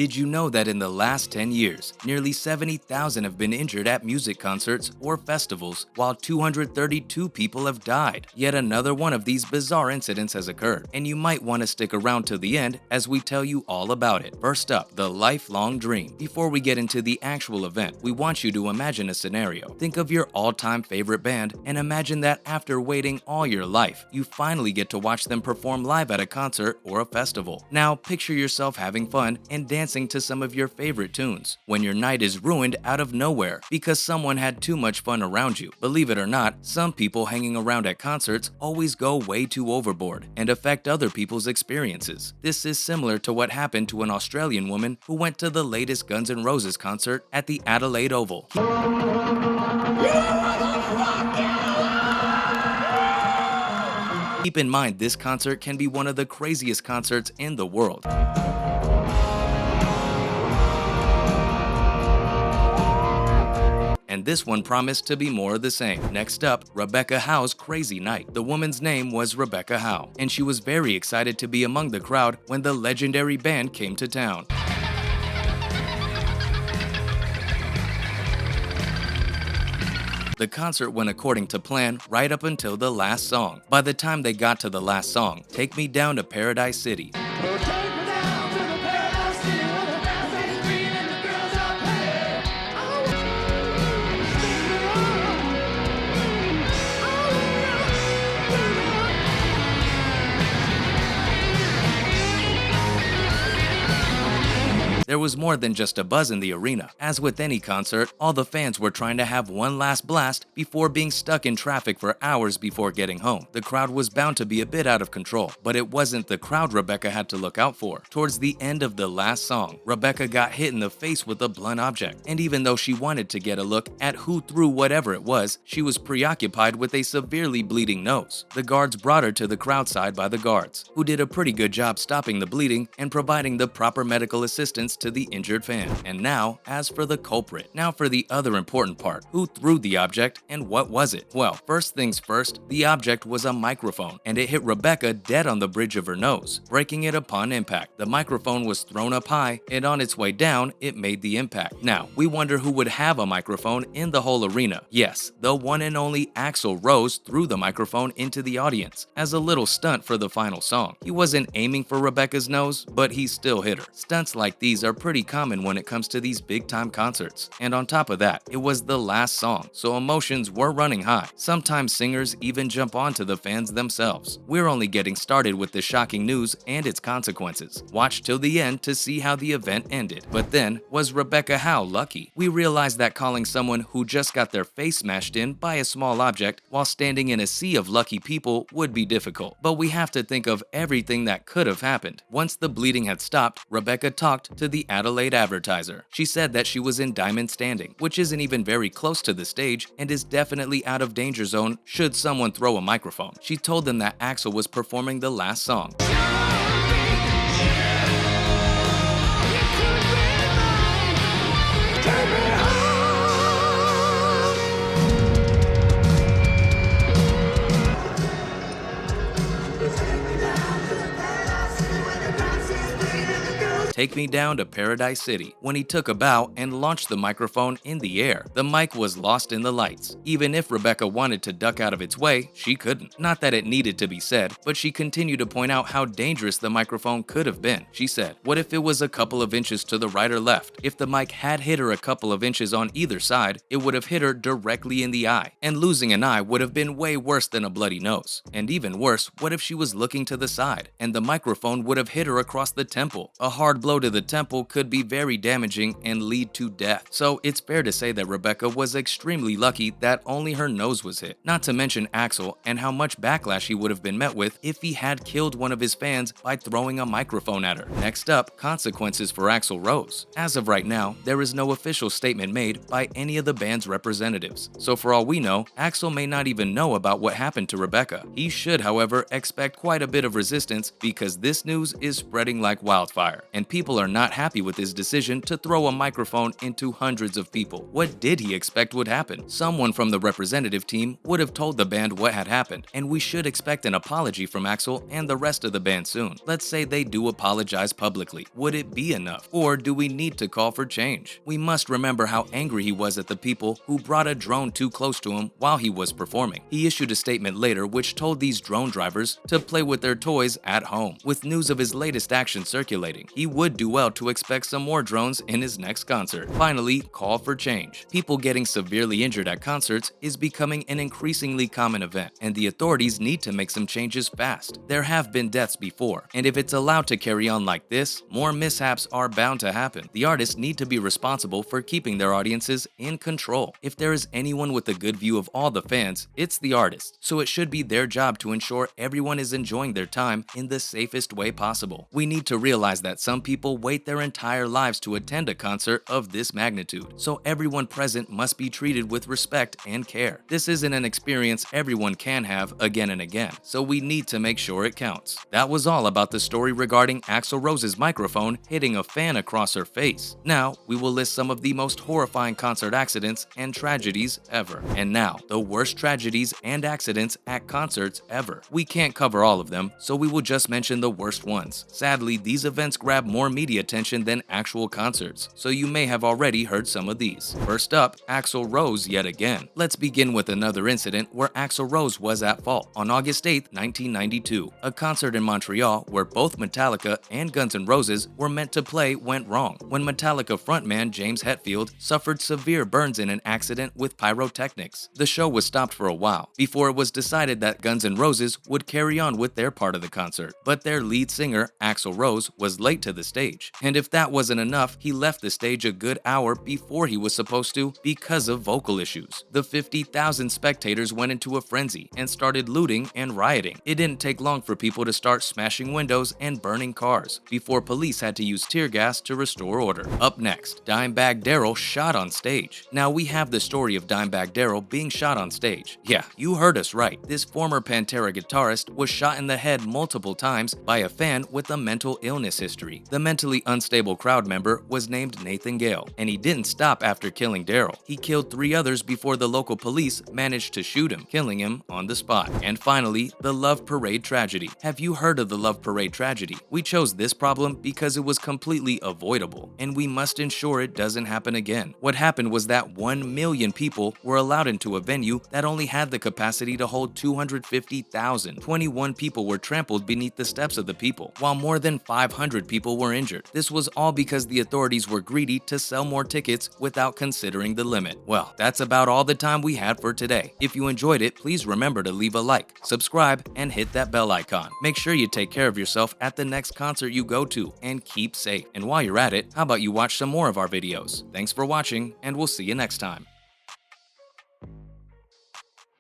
Did you know that in the last 10 years, nearly 70,000 have been injured at music concerts or festivals, while 232 people have died? Yet another one of these bizarre incidents has occurred, and you might want to stick around till the end as we tell you all about it. First up, the lifelong dream. Before we get into the actual event, we want you to imagine a scenario. Think of your all-time favorite band and imagine that after waiting all your life, you finally get to watch them perform live at a concert or a festival. Now, picture yourself having fun and dancing to some of your favorite tunes, when your night is ruined out of nowhere because someone had too much fun around you. Believe it or not, some people hanging around at concerts always go way too overboard and affect other people's experiences. This is similar to what happened to an Australian woman who went to the latest Guns N' Roses concert at the Adelaide Oval. Keep in mind, this concert can be one of the craziest concerts in the world. And this one promised to be more of the same. Next up, Rebecca Howe's crazy night. The woman's name was Rebecca Howe, and she was very excited to be among the crowd when the legendary band came to town. The concert went according to plan right up until the last song. By the time they got to the last song, Take Me Down to Paradise City, there was more than just a buzz in the arena. As with any concert, all the fans were trying to have one last blast before being stuck in traffic for hours before getting home. The crowd was bound to be a bit out of control, but it wasn't the crowd Rebecca had to look out for. Towards the end of the last song, Rebecca got hit in the face with a blunt object, and even though she wanted to get a look at who threw whatever it was, she was preoccupied with a severely bleeding nose. The guards brought her to the crowd side by the guards, who did a pretty good job stopping the bleeding and providing the proper medical assistance to the injured fan. And now, as for the culprit. Now for the other important part. Who threw the object and what was it? Well, first things first, the object was a microphone, and it hit Rebecca dead on the bridge of her nose, breaking it upon impact. The microphone was thrown up high, and on its way down, it made the impact. Now, we wonder who would have a microphone in the whole arena. Yes, the one and only Axl Rose threw the microphone into the audience as a little stunt for the final song. He wasn't aiming for Rebecca's nose, but he still hit her. Stunts like these are pretty common when it comes to these big-time concerts. And on top of that, it was the last song, so emotions were running high. Sometimes singers even jump onto the fans themselves. We're only getting started with the shocking news and its consequences. Watch till the end to see how the event ended. But then, was Rebecca Howe lucky? We realized that calling someone who just got their face smashed in by a small object while standing in a sea of lucky people would be difficult. But we have to think of everything that could have happened. Once the bleeding had stopped, Rebecca talked to the Adelaide Advertiser. She said that she was in diamond standing, which isn't even very close to the stage and is definitely out of danger zone should someone throw a microphone. She told them that Axl was performing the last song. Take Me Down to Paradise City, when he took a bow and launched the microphone in the air. The mic was lost in the lights. Even if Rebecca wanted to duck out of its way, she couldn't. Not that it needed to be said, but she continued to point out how dangerous the microphone could have been. She said, "What if it was a couple of inches to the right or left? If the mic had hit her a couple of inches on either side, it would have hit her directly in the eye. And losing an eye would have been way worse than a bloody nose. And even worse, what if she was looking to the side, and the microphone would have hit her across the temple? A hard blow to the temple could be very damaging and lead to death." So it's fair to say that Rebecca was extremely lucky that only her nose was hit. Not to mention Axl and how much backlash he would have been met with if he had killed one of his fans by throwing a microphone at her. Next up, consequences for Axl Rose. As of right now, there is no official statement made by any of the band's representatives. So for all we know, Axl may not even know about what happened to Rebecca. He should, however, expect quite a bit of resistance because this news is spreading like wildfire, and people people are not happy with his decision to throw a microphone into hundreds of people. What did he expect would happen? Someone from the representative team would have told the band what had happened, and we should expect an apology from Axl and the rest of the band soon. Let's say they do apologize publicly. Would it be enough? Or do we need to call for change? We must remember how angry he was at the people who brought a drone too close to him while he was performing. He issued a statement later which told these drone drivers to play with their toys at home. With news of his latest action circulating, he would do well to expect some more drones in his next concert. Finally, call for change. People getting severely injured at concerts is becoming an increasingly common event, and the authorities need to make some changes fast. There have been deaths before, and if it's allowed to carry on like this, more mishaps are bound to happen. The artists need to be responsible for keeping their audiences in control. If there is anyone with a good view of all the fans, it's the artist, so it should be their job to ensure everyone is enjoying their time in the safest way possible. We need to realize that some people wait their entire lives to attend a concert of this magnitude, so everyone present must be treated with respect and care. This isn't an experience everyone can have again and again, so we need to make sure it counts. That was all about the story regarding Axl Rose's microphone hitting a fan across her face. Now, we will list some of the most horrifying concert accidents and tragedies ever. And now, the worst tragedies and accidents at concerts ever. We can't cover all of them, so we will just mention the worst ones. Sadly, these events grab more media attention than actual concerts, so you may have already heard some of these. First up, Axl Rose yet again. Let's begin with another incident where Axl Rose was at fault. On August 8, 1992, a concert in Montreal where both Metallica and Guns N' Roses were meant to play went wrong when Metallica frontman James Hetfield suffered severe burns in an accident with pyrotechnics. The show was stopped for a while before it was decided that Guns N' Roses would carry on with their part of the concert, but their lead singer, Axl Rose, was late to the stage, and if that wasn't enough, he left the stage a good hour before he was supposed to because of vocal issues. The 50,000 spectators went into a frenzy and started looting and rioting. It didn't take long for people to start smashing windows and burning cars before police had to use tear gas to restore order. Up next, Dimebag Darrell shot on stage. Now we have the story of Dimebag Darrell being shot on stage. Yeah, you heard us right. This former Pantera guitarist was shot in the head multiple times by a fan with a mental illness history. The mentally unstable crowd member was named Nathan Gale, and he didn't stop after killing Darrell. He killed 3 others before the local police managed to shoot him, killing him on the spot. And finally, the Love Parade tragedy. Have you heard of the Love Parade tragedy? We chose this problem because it was completely avoidable, and we must ensure it doesn't happen again. What happened was that 1 million people were allowed into a venue that only had the capacity to hold 250,000. 21 people were trampled beneath the steps of the people, while more than 500 people were injured. This was all because the authorities were greedy to sell more tickets without considering the limit. Well, that's about all the time we had for today. If you enjoyed it, please remember to leave a like, subscribe, and hit that bell icon. Make sure you take care of yourself at the next concert you go to, and keep safe. And while you're at it, how about you watch some more of our videos? Thanks for watching, and we'll see you next time.